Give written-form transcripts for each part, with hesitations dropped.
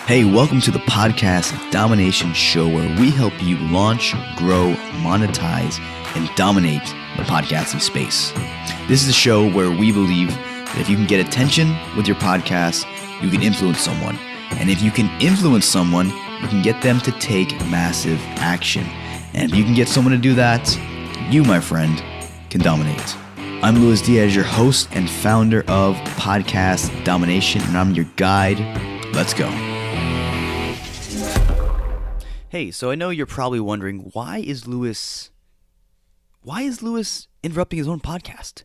Hey, welcome to the podcast Domination Show, where we help you launch, grow, monetize, and dominate the podcasting space. This is a show where we believe that if you can get attention with your podcast, you can influence someone. And if you can influence someone, you can get them to take massive action. And if you can get someone to do that, you, my friend, can dominate. I'm Luis Diaz, your host and founder of Podcast Domination, and I'm your guide. Let's go. Hey, so I know you're probably wondering, why is Luis interrupting his own podcast?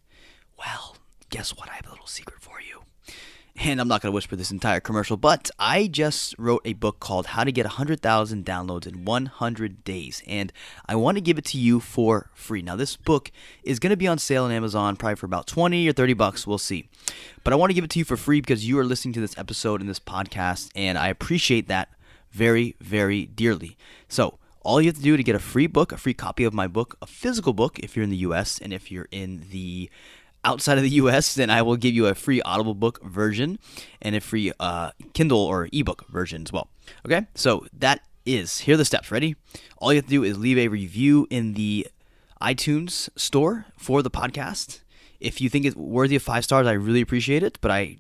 Well, guess what? I have a little secret for you. And I'm not going to whisper this entire commercial, but I just wrote a book called How to Get 100,000 Downloads in 100 Days, and I want to give it to you for free. Now, this book is going to be on sale on Amazon probably for about $20 or $30, we'll see. But I want to give it to you for free because you are listening to this episode and this podcast, and I appreciate that very, very dearly. So all you have to do to get a free book, a free copy of my book, a physical book if you're in the US, and if you're in the outside of the US, then I will give you a free Audible book version and a free Kindle or ebook version as well. Okay, so here are the steps. Ready? All you have to do is leave a review in the iTunes store for the podcast. If you think it's worthy of 5 stars, I really appreciate it, but I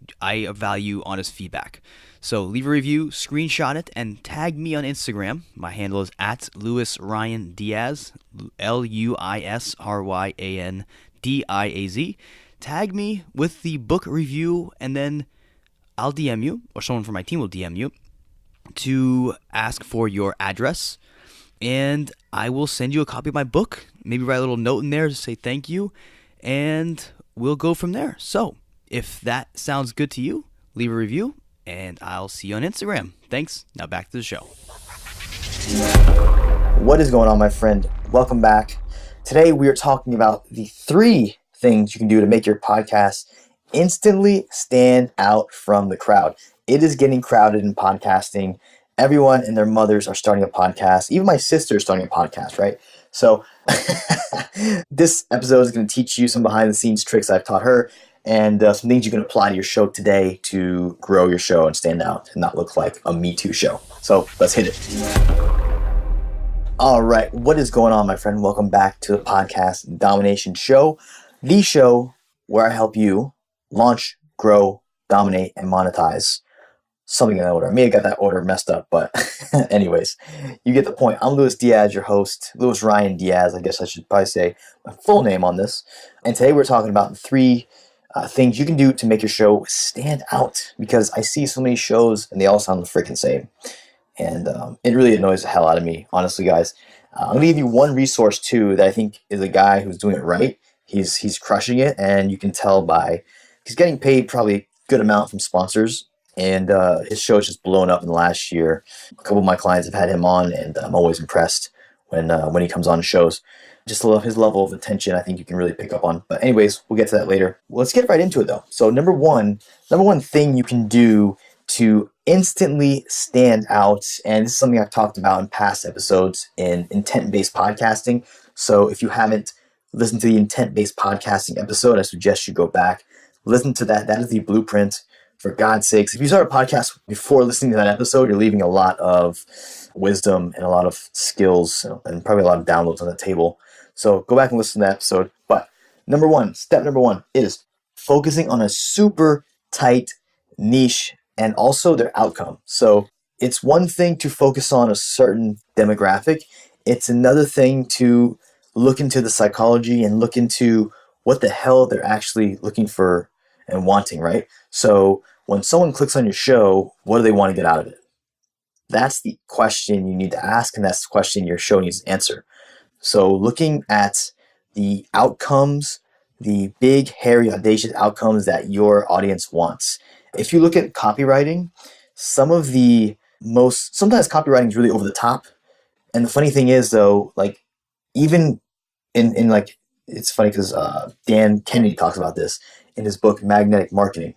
value honest feedback. So leave a review, screenshot it, and tag me on Instagram. My handle is @LuisRyanDiaz, LuisRyanDiaz. Tag me with the book review, and then I'll DM you, or someone from my team will DM you, to ask for your address, and I will send you a copy of my book. Maybe write a little note in there to say thank you, and we'll go from there. So if that sounds good to you, leave a review, and I'll see you on Instagram. Thanks. Now back to the show. What is going on, my friend? Welcome back. Today we are talking about the 3 things you can do to make your podcast instantly stand out from the crowd. It is getting crowded in podcasting. Everyone and their mothers are starting a podcast. Even my sister is starting a podcast, right? So this episode is going to teach you some behind the scenes tricks I've taught her, and some things you can apply to your show today to grow your show and stand out and not look like a Me Too show. So let's hit it. All right. What is going on, my friend? Welcome back to the Podcast Domination Show, the show where I help you launch, grow, dominate, and monetize. Something in that order. I may have got that order messed up, but anyways, you get the point. I'm Luis Diaz, your host, Luis Ryan Diaz. I guess I should probably say my full name on this. And today we're talking about 3 things you can do to make your show stand out, because I see so many shows and they all sound the freaking same. And it really annoys the hell out of me, honestly, guys. I'm going to give you one resource, too, that I think is a guy who's doing it right. He's crushing it, and you can tell by he's getting paid probably a good amount from sponsors, and his show has just blown up in the last year. A couple of my clients have had him on, and I'm always impressed when he comes on shows. Just love his level of attention. I think you can really pick up on. But anyways, we'll get to that later. Let's get right into it, though. So number one thing you can do to instantly stand out, and this is something I've talked about in past episodes in intent-based podcasting. So if you haven't listened to the intent-based podcasting episode, I suggest you go back, listen to that. That is the blueprint. For God's sakes, if you start a podcast before listening to that episode, you're leaving a lot of wisdom and a lot of skills and probably a lot of downloads on the table. So go back and listen to that episode. But step number one is focusing on a super tight niche and also their outcome. So it's one thing to focus on a certain demographic. It's another thing to look into the psychology and look into what the hell they're actually looking for and wanting, right? So when someone clicks on your show, what do they want to get out of it? That's the question you need to ask, and that's the question your show needs to answer. So looking at the outcomes, the big, hairy, audacious outcomes that your audience wants. If you look at copywriting, sometimes copywriting is really over the top. And the funny thing is, though, like even in like, it's funny because Dan Kennedy talks about this in his book, Magnetic Marketing.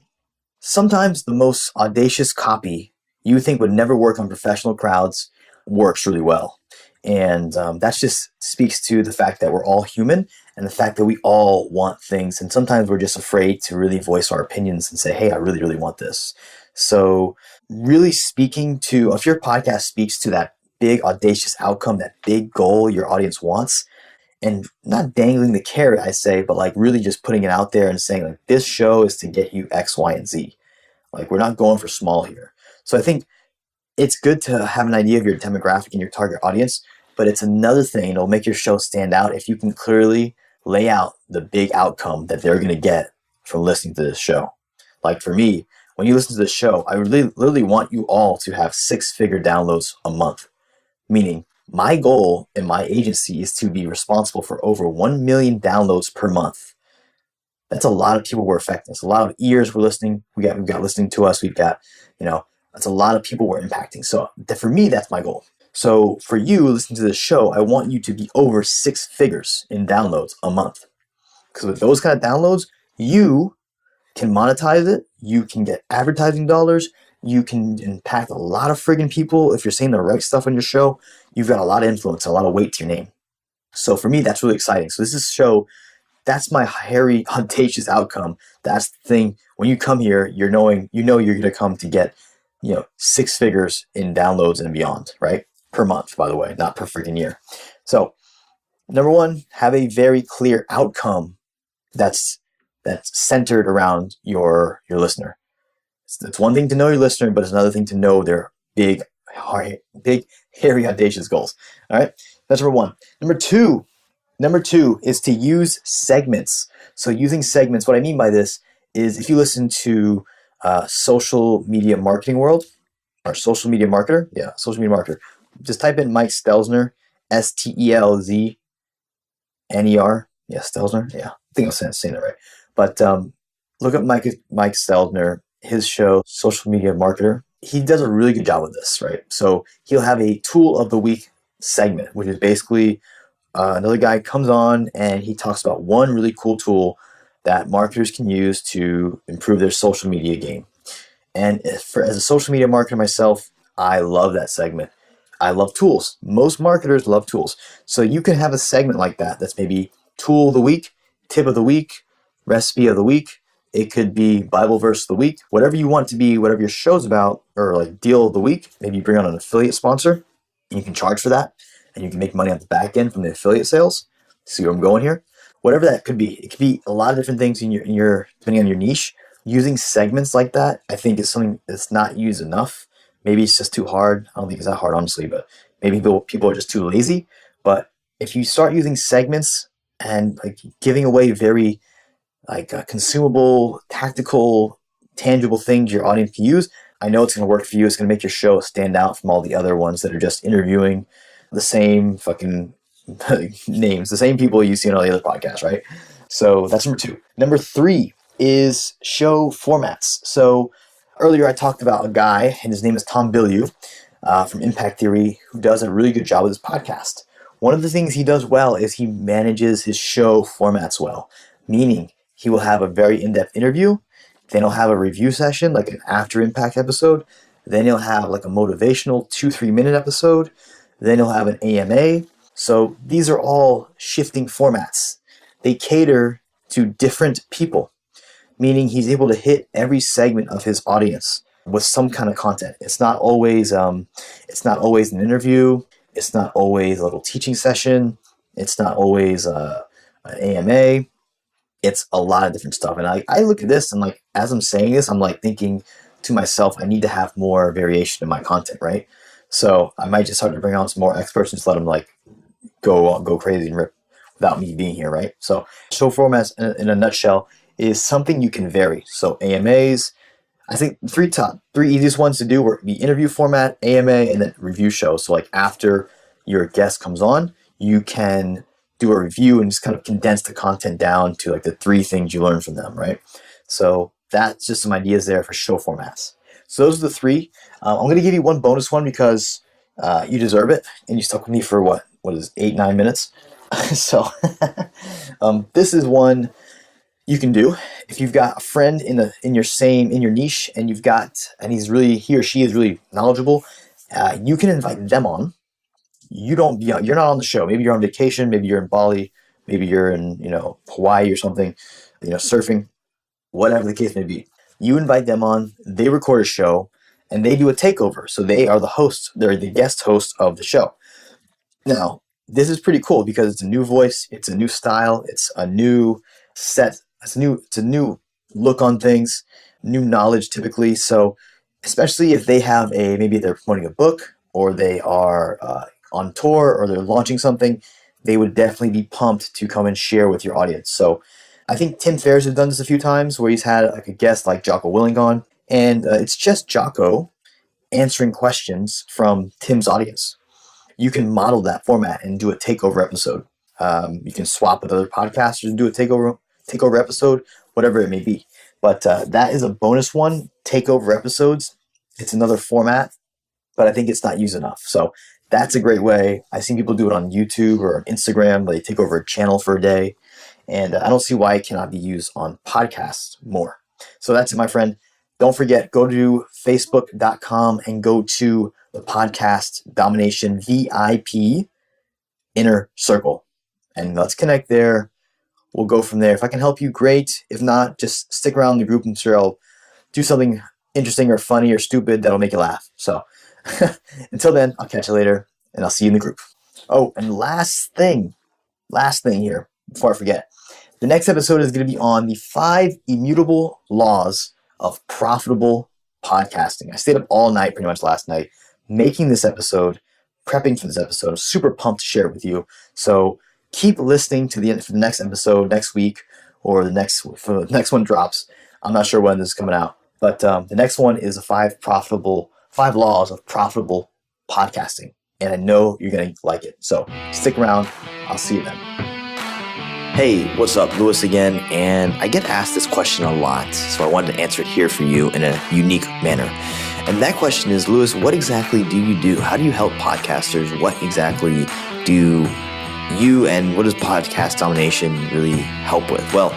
Sometimes the most audacious copy you think would never work on professional crowds works really well. And that just speaks to the fact that we're all human and the fact that we all want things. And sometimes we're just afraid to really voice our opinions and say, hey, I really, really want this. So really speaking to, if your podcast speaks to that big audacious outcome, that big goal your audience wants, and not dangling the carrot, I say, but like really just putting it out there and saying like, this show is to get you X, Y, and Z. Like, we're not going for small here. So I think it's good to have an idea of your demographic and your target audience, but it's another thing. It'll make your show stand out if you can clearly lay out the big outcome that they're going to get from listening to this show. Like for me, when you listen to this show, I really literally want you all to have 6-figure downloads a month. Meaning, my goal in my agency is to be responsible for over 1 million downloads per month. That's a lot of people we're affecting. It's a lot of ears we're listening. We've got listening to us. We've got, that's a lot of people we're impacting. So for me, that's my goal. So for you listening to this show, I want you to be over 6 figures in downloads a month. Because with those kind of downloads, you can monetize it. You can get advertising dollars. You can impact a lot of friggin' people. If you're saying the right stuff on your show, you've got a lot of influence, a lot of weight to your name. So for me, that's really exciting. So this is a show, that's my hairy, audacious outcome. That's the thing. When you come here, you're going to come to get, 6 figures in downloads and beyond, right? Per month, by the way, not per freaking year. So number one, have a very clear outcome that's centered around your listener. It's one thing to know your listener, but it's another thing to know their big, hairy, audacious goals. All right, that's number one. Number two is to use segments. So using segments, what I mean by this is if you listen to social media marketing world or social media marketer, just type in Mike Stelzner, Stelzner. Yeah, Stelzner. Yeah, I think I'm saying that right. But look up Mike Stelzner, his show, Social Media Marketer. He does a really good job with this, right? So he'll have a tool of the week segment, which is basically another guy comes on and he talks about one really cool tool that marketers can use to improve their social media game. And as a social media marketer myself, I love that segment. I love tools. Most marketers love tools. So you can have a segment like that that's maybe tool of the week, tip of the week, recipe of the week. It could be Bible verse of the week, whatever you want it to be, whatever your show's about, or like deal of the week. Maybe you bring on an affiliate sponsor and you can charge for that and you can make money on the back end from the affiliate sales. See where I'm going here? Whatever that could be. It could be a lot of different things in your depending on your niche. Using segments like that, I think, is something that's not used enough. Maybe it's just too hard. I don't think it's that hard, honestly, but maybe people are just too lazy. But if you start using segments and like giving away very consumable, tactical, tangible things your audience can use, I know it's going to work for you. It's going to make your show stand out from all the other ones that are just interviewing the same fucking names, the same people you see on all the other podcasts, right? So that's number two. Number three is show formats. So earlier I talked about a guy, and his name is Tom Bilyeu from Impact Theory, who does a really good job with his podcast. One of the things he does well is he manages his show formats well, meaning he will have a very in-depth interview, then he'll have a review session, like an after impact episode, then he'll have like a motivational 2-3 minute episode, then he'll have an AMA. So these are all shifting formats. They cater to different people, meaning he's able to hit every segment of his audience with some kind of content. It's not always an interview. It's not always a little teaching session. It's not always an AMA. It's a lot of different stuff. And I look at this and like, as I'm saying this, I'm like thinking to myself, I need to have more variation in my content, right? So I might just start to bring on some more experts and just let them like go crazy and rip without me being here, right? So show formats in a nutshell is something you can vary. So AMAs, I think three easiest ones to do were the interview format, AMA, and then review show. So like after your guest comes on, you can do a review and just kind of condense the content down to like the 3 things you learn from them, right? So that's just some ideas there for show formats. So those are the 3. I'm going to give you one bonus one because you deserve it, and you stuck with me for what is 8-9 minutes. So this is one you can do if you've got a friend in your niche, and he or she is really knowledgeable. You can invite them on. You're not on the show. Maybe you're on vacation. Maybe you're in Bali. Maybe you're in Hawaii or something. Surfing, whatever the case may be. You invite them on. They record a show, and they do a takeover. So they are the hosts. They're the guest hosts of the show. Now, this is pretty cool because it's a new voice, it's a new style, it's a new set, it's a new look on things, new knowledge typically. So especially if they have maybe they're promoting a book, or they are on tour, or they're launching something, they would definitely be pumped to come and share with your audience. So I think Tim Ferriss has done this a few times where he's had like a guest like Jocko Willing on, and it's just Jocko answering questions from Tim's audience. You can model that format and do a takeover episode. You can swap with other podcasters and do a takeover episode, whatever it may be. But that is a bonus one, takeover episodes. It's another format, but I think it's not used enough. So that's a great way. I've seen people do it on YouTube or on Instagram. They take over a channel for a day. And I don't see why it cannot be used on podcasts more. So that's it, my friend. Don't forget, go to facebook.com and go to the podcast Domination VIP Inner Circle. And let's connect there. We'll go from there. If I can help you, great. If not, just stick around the group. I'm sure I'll do something interesting or funny or stupid that'll make you laugh. So until then, I'll catch you later, and I'll see you in the group. Oh, and last thing here, before I forget. The next episode is going to be on the 5 immutable laws of profitable podcasting. I stayed up all night pretty much last night making this episode, prepping for this episode. I'm super pumped to share it with you. So keep listening to the next episode next week, or the next one drops. I'm not sure when this is coming out, but the next one is the 5 laws of profitable podcasting. And I know you're going to like it. So stick around. I'll see you then. Hey, what's up? Lewis again, and I get asked this question a lot, so I wanted to answer it here for you in a unique manner. And that question is, Lewis, what exactly do you do? How do you help podcasters? What exactly do you and what does Podcast Domination really help with? Well,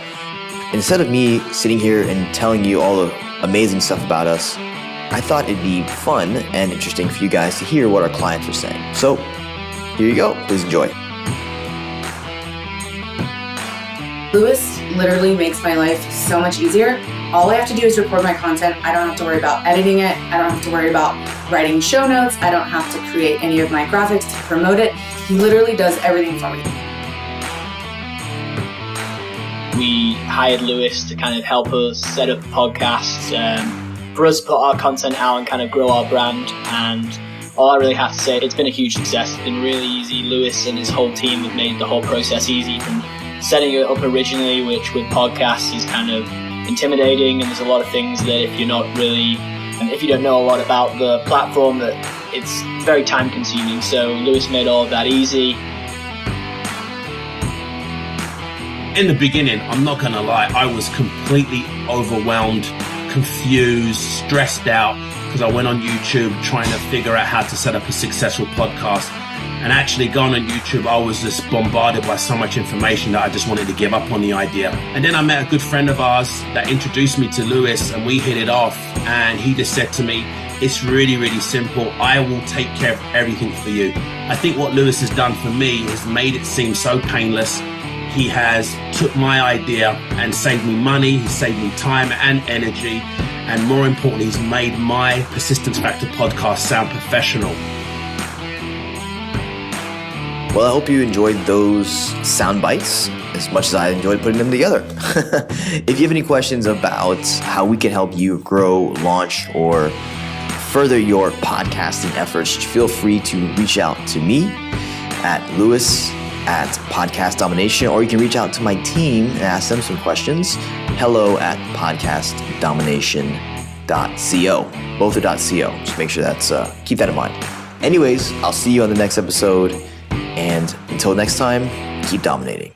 instead of me sitting here and telling you all the amazing stuff about us, I thought it'd be fun and interesting for you guys to hear what our clients are saying. So here you go. Please enjoy. Lewis literally makes my life so much easier. All I have to do is record my content. I don't have to worry about editing it. I don't have to worry about writing show notes. I don't have to create any of my graphics to promote it. He literally does everything for me. We hired Lewis to kind of help us set up the podcast, for us to put our content out and kind of grow our brand. And all I really have to say, it's been a huge success. It's been really easy. Lewis and his whole team have made the whole process easy, from setting it up originally, which with podcasts is kind of intimidating, and there's a lot of things that if you don't know a lot about the platform, that it's very time consuming. So Lewis made all of that easy. In the beginning, I'm not gonna lie, I was completely overwhelmed, confused, stressed out, because I went on YouTube trying to figure out how to set up a successful podcast. And actually going on YouTube, I was just bombarded by so much information that I just wanted to give up on the idea. And then I met a good friend of ours that introduced me to Lewis, and we hit it off. And he just said to me, it's really, really simple. I will take care of everything for you. I think what Lewis has done for me has made it seem so painless. He has took my idea and saved me money. He saved me time and energy. And more importantly, he's made my Persistence Factor podcast sound professional. Well, I hope you enjoyed those sound bites as much as I enjoyed putting them together. If you have any questions about how we can help you grow, launch, or further your podcasting efforts, feel free to reach out to me at Lewis at Podcast Domination, or you can reach out to my team and ask them some questions. Hello at podcastdomination.co. Both are .co. Just make sure that's, keep that in mind. Anyways, I'll see you on the next episode. And until next time, keep dominating.